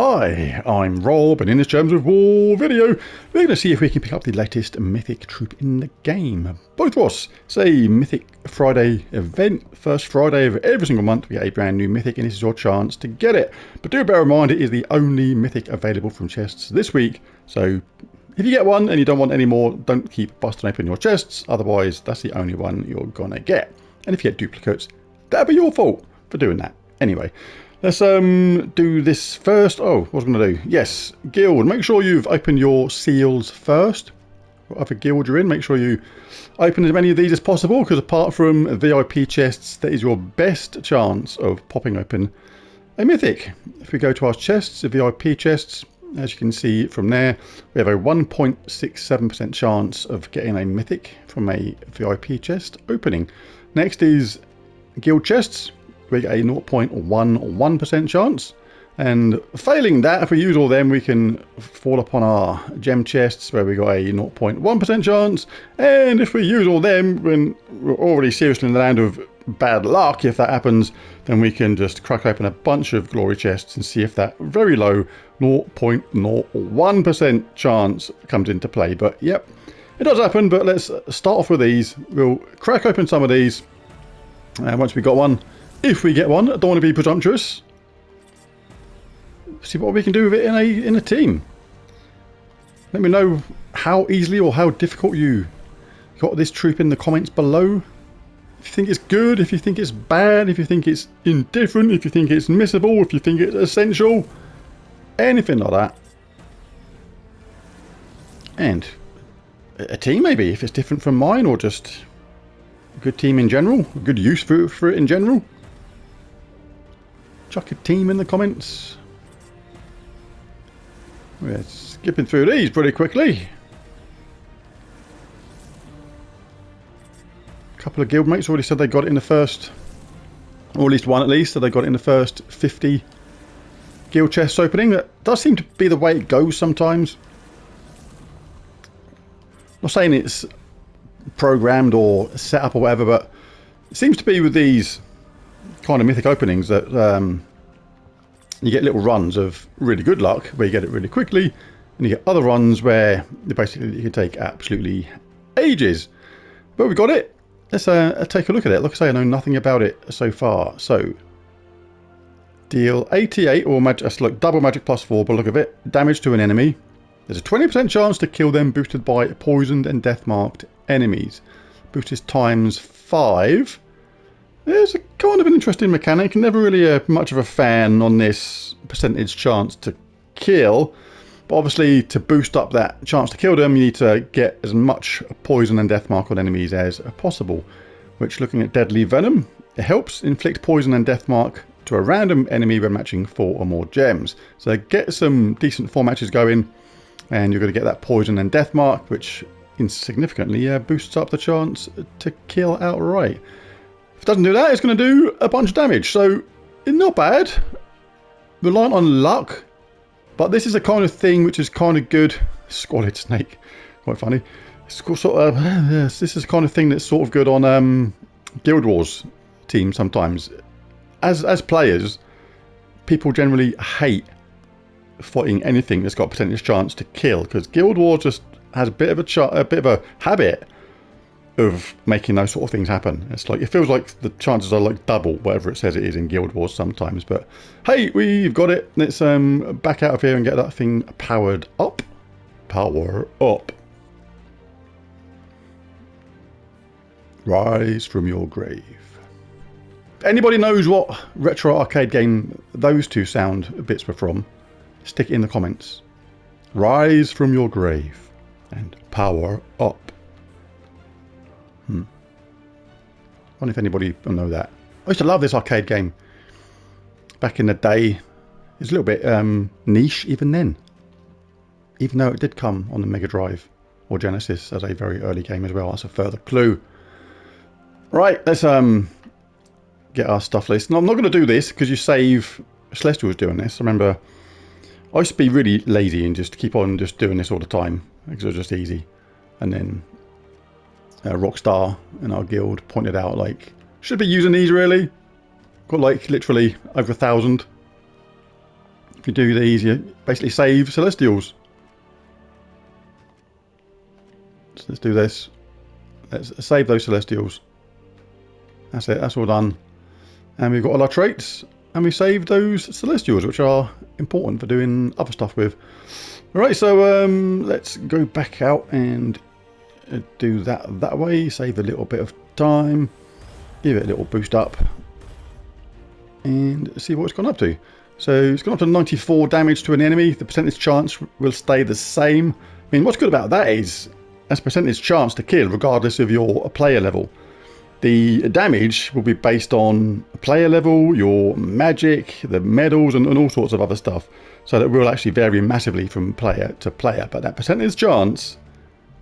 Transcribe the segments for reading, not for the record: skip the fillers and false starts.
Hi, I'm Rob, and in this Gems of War video, we're going to see if we can pick up the latest Mythic troop in the game. Bothros. It's a Mythic Friday event. First Friday of every single month we get a brand new Mythic, and this is your chance to get it. But do bear in mind, it is the only Mythic available from chests this week, so if you get one and you don't want any more, don't keep busting open your chests, otherwise that's the only one you're going to get. And if you get duplicates, that'll be your fault for doing that. Anyway. Let's do this first. Oh, what was I going to do? Yes, guild. Make sure you've opened your seals first. Whatever guild you're in, make sure you open as many of these as possible, because apart from VIP chests, that is your best chance of popping open a Mythic. If we go to our chests, the VIP chests, as you can see from there, we have a 1.67% chance of getting a Mythic from a VIP chest opening. Next is guild chests. We get a 0.11% chance, and failing that, if we use all them, we can fall upon our gem chests where we got a 0.1% chance, and if we use all them when we're already seriously in the land of bad luck, if that happens, then we can just crack open a bunch of glory chests and see if that very low 0.01% chance comes into play. But yep, it does happen. But let's start off with these. We'll crack open some of these, and once we got one, if we get one, I don't want to be presumptuous. See what we can do with it in a team. Let me know how easily or how difficult you got this troop in the comments below. If you think it's good, if you think it's bad, if you think it's indifferent, if you think it's missable, if you think it's essential, anything like that. And a team maybe, if it's different from mine, or just a good team in general, a good use for it in general. Chuck a team in the comments. We're skipping through these pretty quickly. A couple of guildmates already said they got it in the first, or at least one at least, so they got it in the first 50 guild chests opening. That does seem to be the way it goes sometimes. I'm not saying it's programmed or set up or whatever, but it seems to be with these kind of Mythic openings that you get little runs of really good luck where you get it really quickly, and you get other runs where basically you can take absolutely ages. But we got it. Let's take a look at it. Like I say, I know nothing about it so far. So deal 88 or magic, that's like double magic +4, but look at it, damage to an enemy. There's a 20% chance to kill them, boosted by poisoned and death marked enemies. Boost is ×5. It's a kind of an interesting mechanic. Never really much of a fan on this percentage chance to kill. But obviously, to boost up that chance to kill them, you need to get as much poison and death mark on enemies as possible. Which, looking at Deadly Venom, it helps inflict poison and death mark to a random enemy when matching 4 or more gems. So get some decent 4 matches going, and you're going to get that poison and death mark, which insignificantly boosts up the chance to kill outright. If it doesn't do that, it's going to do a bunch of damage. So, not bad. Reliant on luck. But this is a kind of thing which is kind of good. Squalid Snake. Quite funny. Sort of, yes, this is the kind of thing that's sort of good on Guild Wars teams sometimes. As players, people generally hate fighting anything that's got a percentage chance to kill, because Guild Wars just has a bit of a habit of making those sort of things happen. It's like, it feels like the chances are like double whatever it says it is in Guild Wars sometimes. But hey, we've got it. Let's back out of here and get that thing powered up. Power up. Rise from your grave. If anybody knows what retro arcade game those two sound bits were from, stick it in the comments. Rise from your grave and power up. I wonder if anybody will know that. I used to love this arcade game back in the day. It was a little bit niche even then, even though it did come on the Mega Drive or Genesis as a very early game as well. That's a further clue. Right, let's get our stuff list. Now, I'm not going to do this because you save. Celestial was doing this. I remember I used to be really lazy and just keep on just doing this all the time because it was just easy. And then Rockstar in our guild pointed out, like, should be using these really. Got like literally over 1,000 you do these, you basically save Celestials. So let's do this. Let's save those Celestials. That's it, that's all done. And we've got all our traits, and we saved those Celestials, which are important for doing other stuff with. Alright, so let's go back out and do that way. Save a little bit of time. Give it a little boost up. And see what it's gone up to. So it's gone up to 94 damage to an enemy. The percentage chance will stay the same. I mean, what's good about that is that's percentage chance to kill regardless of your player level. The damage will be based on player level, your magic, the medals, and all sorts of other stuff. So that will actually vary massively from player to player. But that percentage chance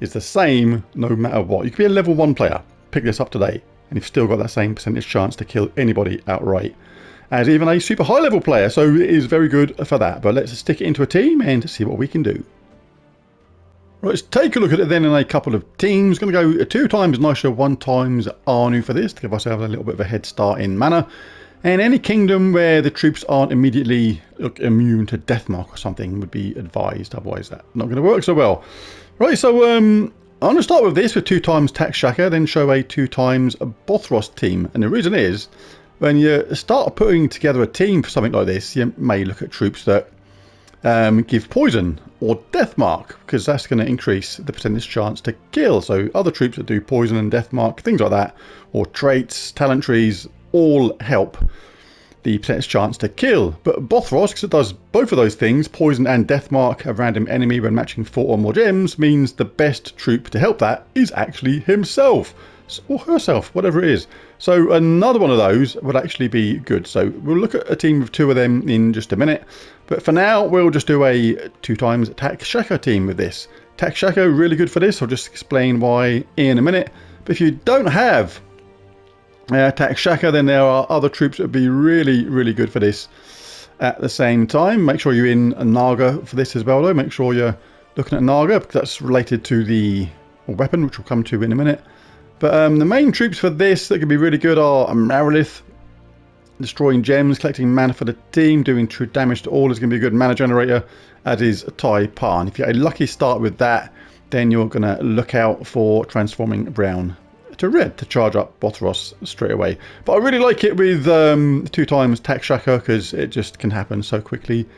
is the same no matter what. You could be a level 1 player, pick this up today, and you've still got that same percentage chance to kill anybody outright. As even a super high level player, so it is very good for that. But let's stick it into a team and see what we can do. Right, let's take a look at it then in a couple of teams. Going to go 2 times Nisha, 1 times Anu for this, to give ourselves a little bit of a head start in mana. And any kingdom where the troops aren't immediately immune to Deathmark or something would be advised, otherwise that's not going to work so well. Right, so I'm going to start with this with 2 times Takshaka, then show a 2 times Bothros team. And the reason is, when you start putting together a team for something like this, you may look at troops that give poison or Deathmark, because that's going to increase the percentage chance to kill. So other troops that do poison and Deathmark, things like that, or traits, talent trees, all help the percentage chance to kill. But Bothros, because it does both of those things, poison and Deathmark, a random enemy when matching 4 or more gems, means the best troop to help that is actually himself. Or herself, whatever it is. So another one of those would actually be good. So we'll look at a team of 2 of them in just a minute. But for now, we'll just do a 2 times Takshaka team with this. Takshaka, really good for this. I'll just explain why in a minute. But if you don't have Takshaka, then there are other troops that would be really, really good for this at the same time. Make sure you're in Naga for this as well, though. Make sure you're looking at Naga, because that's related to the weapon, which we'll come to in a minute. But the main troops for this that could be really good are Marilith, destroying gems, collecting mana for the team, doing true damage to all is going to be a good mana generator, as is Tai Pan. If you get a lucky start with that, then you're going to look out for transforming brown to red to charge up Bothros straight away. But I really like it with 2 times Takshaka, because it just can happen so quickly.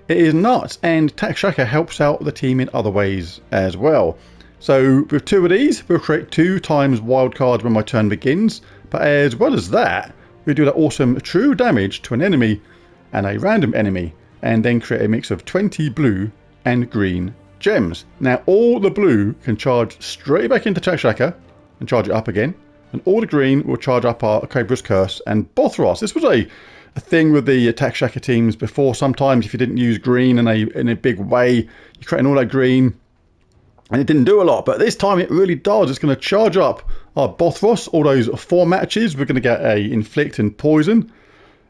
It is nuts, and Takshaka helps out the team in other ways as well. So with 2 of these, we'll create 2 times wildcards when my turn begins. But as well as that, we do that awesome true damage to an enemy and a random enemy, and then create a mix of 20 blue and green gems. Now all the blue can charge straight back into Takshaka and charge it up again, and all the green will charge up our Cobra's Curse and Bothros. This was a thing with the Takshaka teams before. Sometimes if you didn't use green in a big way, you're creating all that green, and it didn't do a lot, but this time it really does. It's going to charge up our Bothros, all those 4 matches. We're going to get a inflict a poison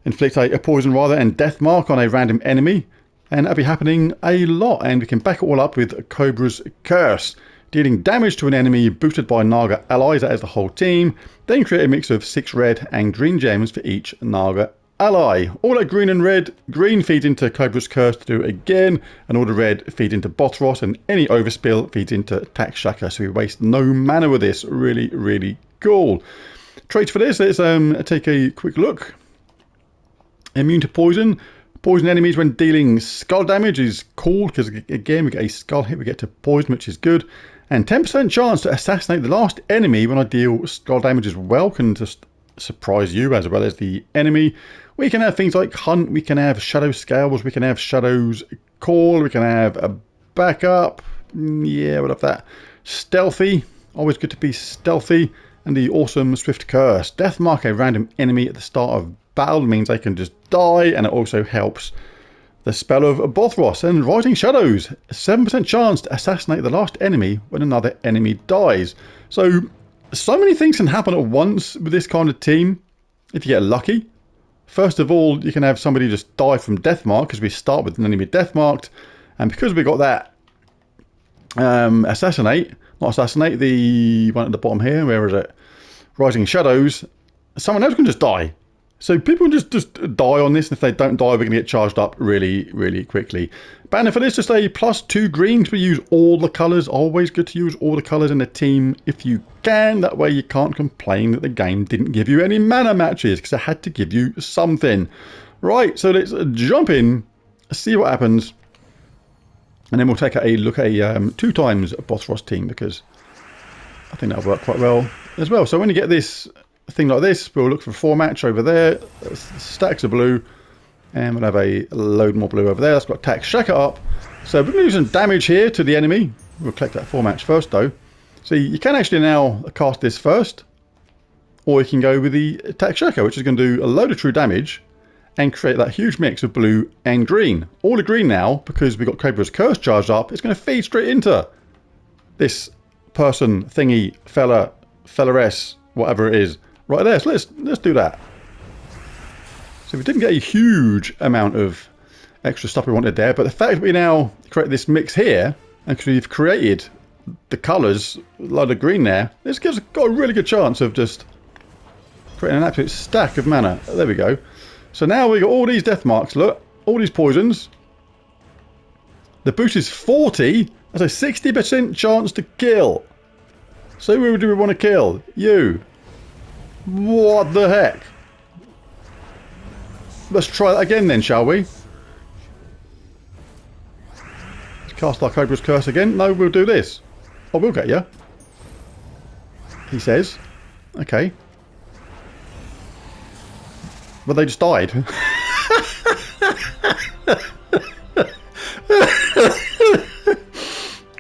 and Deathmark on a random enemy, and that'll be happening a lot. And we can back it all up with Cobra's Curse, dealing damage to an enemy boosted by Naga allies, that is the whole team. Then create a mix of 6 red and green gems for each Naga ally. All that green and red, green feeds into Cobra's Curse to do it again, and all the red feeds into Bothros, and any overspill feeds into Takshaka, so we waste no mana with this. Really, really cool. Traits for this, let's take a quick look. Immune to poison. Poison enemies when dealing skull damage is cool, because again we get a skull hit, we get to poison, which is good. And 10% chance to assassinate the last enemy when I deal skull damage as well, can just surprise you as well as the enemy. We can have things like Hunt, we can have Shadow Scales, we can have Shadow's Call, we can have a Backup, yeah, we'll have that. Stealthy, always good to be stealthy, and the awesome Swift Curse. Deathmark a random enemy at the start of battle means they can just die, and it also helps the spell of Bothros. And Rising Shadows, 7% chance to assassinate the last enemy when another enemy dies. So many things can happen at once with this kind of team if you get lucky. First of all, you can have somebody just die from Deathmark, because we start with an enemy Deathmarked, and because we got that assassinate, the one at the bottom here, where is it? Rising Shadows, someone else can just die. So people just die on this, and if they don't die, we're going to get charged up really, really quickly. Banner for this, just a +2 green to use all the colours. Always good to use all the colours in the team if you can. That way you can't complain that the game didn't give you any mana matches, because it had to give you something. Right, so let's jump in, see what happens, and then we'll take a look at a 2 times Bothros Team, because I think that'll work quite well as well. So when you get this thing like this, we'll look for 4 match over there, stacks of blue, and we'll have a load more blue over there. That's got Takshaka up. So we're going to do some damage here to the enemy. We'll collect that 4 match first though. So you can actually now cast this first, or you can go with the Takshaka, which is going to do a load of true damage and create that huge mix of blue and green. All the green now, because we've got Cobra's Curse charged up, it's going to feed straight into this person, thingy, fellaress, whatever it is, right there. So let's do that. So we didn't get a huge amount of extra stuff we wanted there, but the fact that we now create this mix here, and because we've created the colours, a lot of green there, this gives us got a really good chance of just creating an absolute stack of mana. There we go. So now we've got all these death marks, look, all these poisons. The boost is 40, that's a 60% chance to kill. So who do we want to kill? You. What the heck? Let's try that again then, shall we? Let's cast our Cobra's Curse again. No, we'll do this. Oh, we'll get you. He says. Okay. But they just died.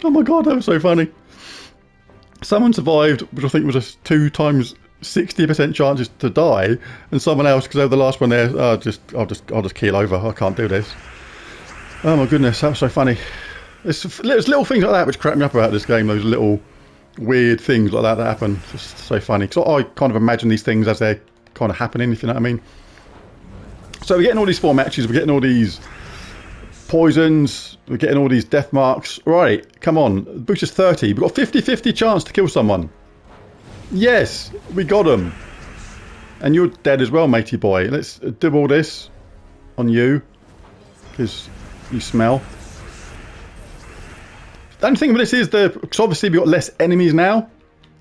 Oh my god, that was so funny. Someone survived, which I think was a 2 times 60% chances to die, and someone else, because they were the last one there, I'll just keel over. I can't do this. Oh my goodness, that was so funny. It's little things like that which crack me up about this game. Those little weird things like that happen. Just so funny. Because I kind of imagine these things as they're kind of happening, if you know what I mean. So we're getting all these 4 matches. We're getting all these poisons. We're getting all these death marks. Right, come on. Boost is 30. We've got 50-50 chance to kill someone. Yes, we got him. And you're dead as well, matey boy. Let's do all this on you, because you smell. The only thing with this is, because obviously we've got less enemies now.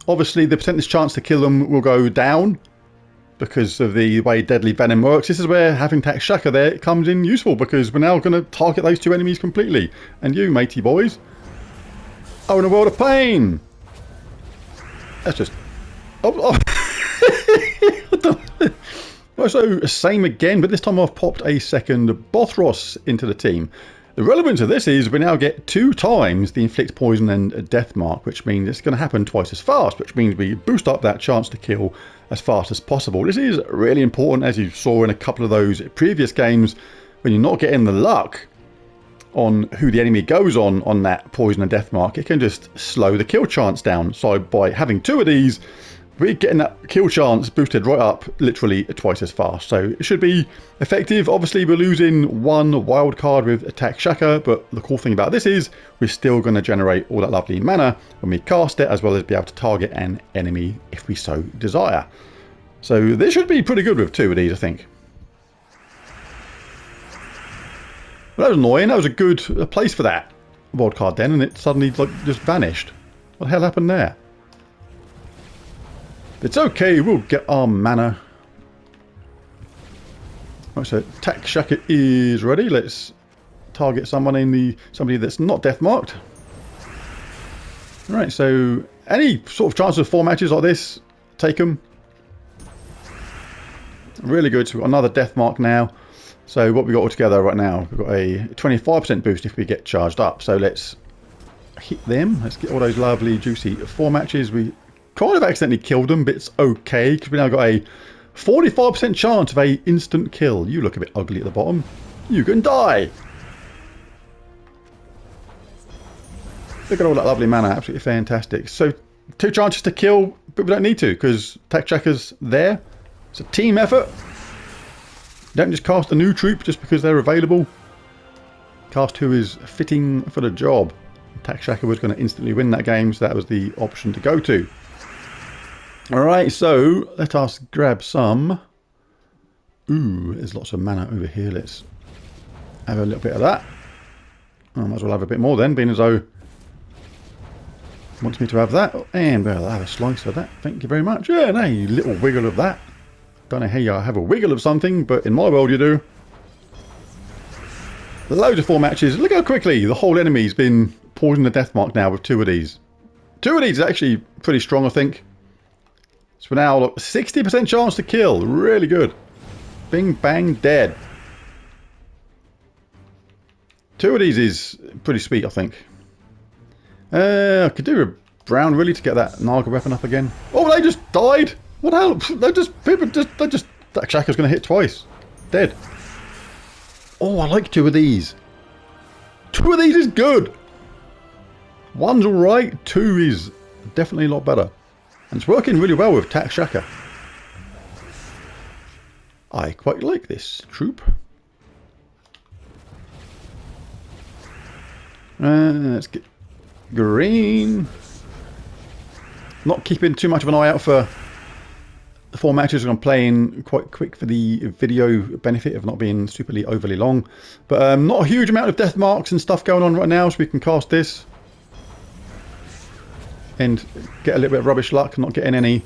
Obviously the percentage chance to kill them will go down because of the way Deadly Venom works. This is where having Takshaka there comes in useful, because we're now going to target those 2 enemies completely. And you, matey boys. Oh, in a world of pain. That's just... Oh. Well, so same again, but this time I've popped a second Bothros into the team. The relevance of this is we now get 2 times the inflict poison and death mark, which means it's going to happen twice as fast, which means we boost up that chance to kill as fast as possible. This is really important, as you saw in a couple of those previous games, when you're not getting the luck on who the enemy goes on that poison and death mark. It can just slow the kill chance down. So by having 2 of these, we're getting that kill chance boosted right up literally twice as fast. So it should be effective. Obviously we're losing 1 wild card with Takshaka, but the cool thing about this is we're still going to generate all that lovely mana when we cast it, as well as be able to target an enemy if we so desire. So this should be pretty good with 2 of these, I think. Well, that was annoying. That was a good place for that wild card then, and it suddenly just vanished. What the hell happened there? It's okay, we'll get our mana. Right, so Takshaka is ready. Let's target somebody that's not death marked. Right, so any sort of chance of 4 matches like this, take them. Really good. So we've got another death mark now. So what we got all together right now, we've got a 25% boost if we get charged up. So let's hit them. Let's get all those lovely juicy 4 matches. We kind of accidentally killed them, but it's okay, because we now got a 45% chance of a instant kill. You look a bit ugly at the bottom. You can die. Look at all that lovely mana. Absolutely fantastic. So 2 chances to kill, but we don't need to, because Takshaka's there. It's a team effort. Don't just cast a new troop just because they're available. Cast who is fitting for the job. Takshaka was going to instantly win that game, so that was the option to go to. Alright, so let us grab some Ooh, there's lots of mana over here. Let's have a little bit of that. I might as well have a bit more then, being as though wants me to have that. And well, I'll have a slice of that. Thank you very much. Yeah, no, you little wiggle of that. Don't know how you have a wiggle of something, but in my world you do. Loads of 4 matches. Look how quickly the whole enemy's been poisoned to death mark now with 2 of these. 2 of these is actually pretty strong, I think. So now, look, 60% chance to kill. Really good. Bing, bang, dead. 2 of these is pretty sweet, I think. I could do a brown really to get that Naga weapon up again. Oh, they just died. What the hell? Takshaka's going to hit twice. Dead. Oh, I like 2 of these. 2 of these is good. 1's alright. 2 is definitely a lot better. And it's working really well with Takshaka. I quite like this troop. Let's get green. Not keeping too much of an eye out for the 4 matches. I'm playing quite quick for the video benefit of not being superly overly long. But not a huge amount of death marks and stuff going on right now, so we can cast this. And get a little bit of rubbish luck, not getting any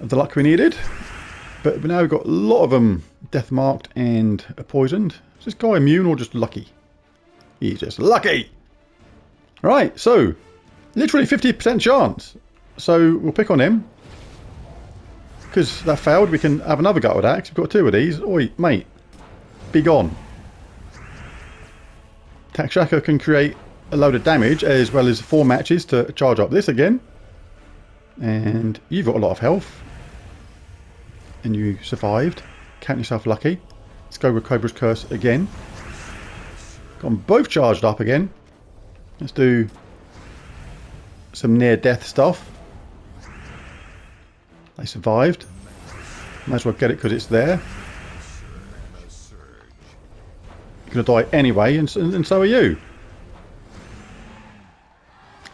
of the luck we needed. But now we've got a lot of them death marked and poisoned. Is this guy immune or just lucky? He's just lucky! Right, so literally 50% chance. So we'll pick on him. Because that failed, we can have another go at that. We've got 2 of these. Oi, mate. Be gone. Takshaka can create a load of damage as well as 4 matches to charge up this again. And you've got a lot of health. And you survived. Count yourself lucky. Let's go with Cobra's Curse again. Got them both charged up again. Let's do some near-death stuff. They survived. Might as well get it because it's there. You're going to die anyway, and so are you.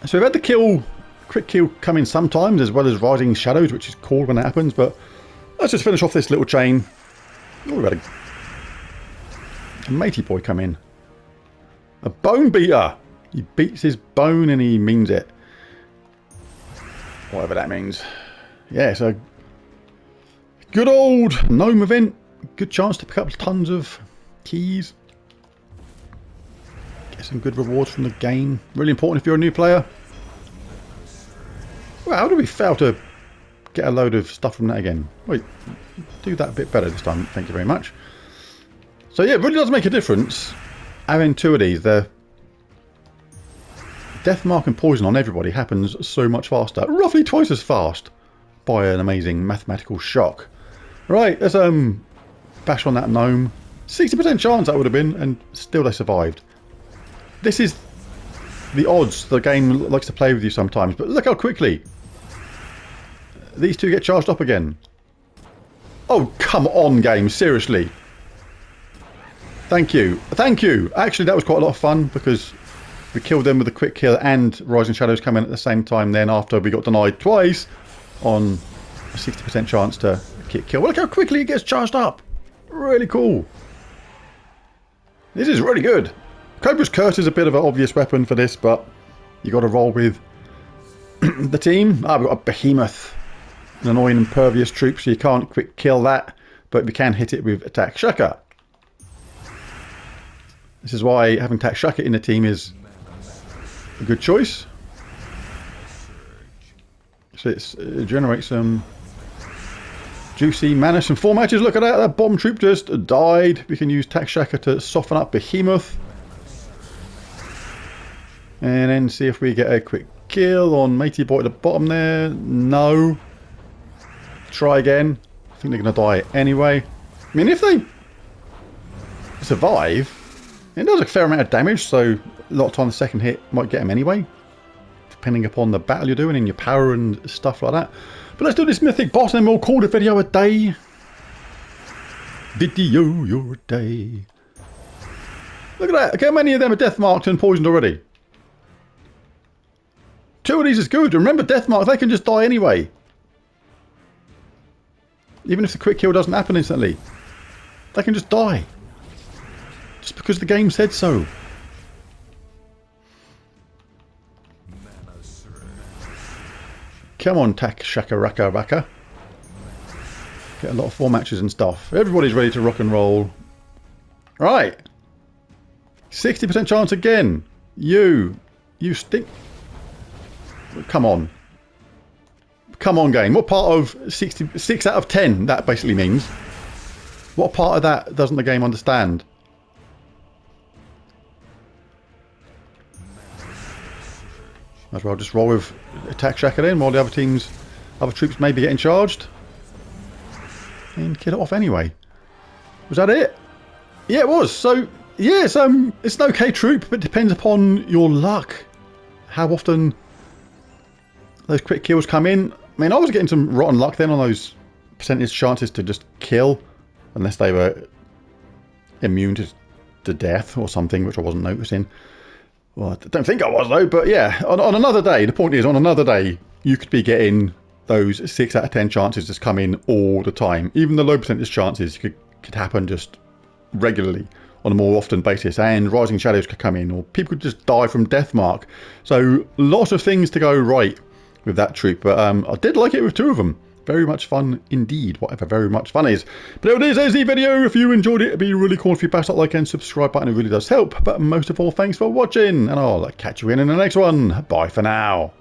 So we've had the quick kill come in sometimes, as well as Rising Shadows, which is cool when that happens, but let's just finish off this little chain. Oh, we've had a matey boy come in. A bone beater! He beats his bone and he means it. Whatever that means. Yeah, so good old gnome event. Good chance to pick up tons of keys. Get some good rewards from the game. Really important if you're a new player. Well, how do we fail to get a load of stuff from that again? Wait, do that a bit better this time. Thank you very much. So yeah, it really does make a difference having 2 of these. The death mark and poison on everybody happens so much faster. Roughly twice as fast by an amazing mathematical shock. Right, let's bash on that gnome. 60% chance that would have been, and still they survived. This is the odds the game likes to play with you sometimes, but look how quickly these 2 get charged up again. Oh, come on, game, seriously. Thank you. Thank you. Actually, that was quite a lot of fun because we killed them with a quick kill and Rising Shadows come in at the same time then after we got denied twice on a 60% chance to kill. Well, look how quickly it gets charged up. Really cool. This is really good. Cobra's Curse is a bit of an obvious weapon for this, but you got to roll with the team. We've got a Behemoth, an annoying impervious troop, so you can't quick kill that, but we can hit it with Takshaka. This is why having Takshaka in the team is a good choice. So it generates some juicy mana. Some 4 matches. Look at that. That bomb troop just died. We can use Takshaka to soften up Behemoth. And then see if we get a quick kill on Matey Boy at the bottom there. No. Try again. I think they're going to die anyway. I mean, if they survive, it does a fair amount of damage, so a lot of time the second hit might get them anyway, depending upon the battle you're doing and your power and stuff like that. But let's do this mythic boss and then we'll call the video a day. Video your day. Look at that. Look how many of them are death marked and poisoned already. 2 of these is good. Remember, death mark, they can just die anyway. Even if the quick kill doesn't happen instantly. They can just die. Just because the game said so. Come on, Takshaka Raka Raka. Get a lot of 4 matches and stuff. Everybody's ready to rock and roll. Right. 60% chance again. You stink. Come on. Come on, game. What part of 6 out of 10 that basically means? What part of that doesn't the game understand? Might as well just roll with Takshaka then while the other troops may be getting charged. And kill it off anyway. Was that it? Yeah, it was. So, yeah, it's an okay troop, but it depends upon your luck. How often those quick kills come in. I mean, I was getting some rotten luck then on those percentage chances to just kill. Unless they were immune to death or something, which I wasn't noticing. Well, I don't think I was though, but yeah, on another day, the point is on another day, you could be getting those 6 out of 10 chances just come in all the time. Even the low percentage chances could happen just regularly on a more often basis, and rising shadows could come in, or people could just die from deathmark. So lots of things to go right with that troop, but I did like it with 2 of them. Very much fun indeed, whatever very much fun is. But there it is, there's the video. If you enjoyed it, it'd be really cool if you bash that like and subscribe button. It really does help. But most of all, thanks for watching, and I'll catch you in the next one. Bye for now.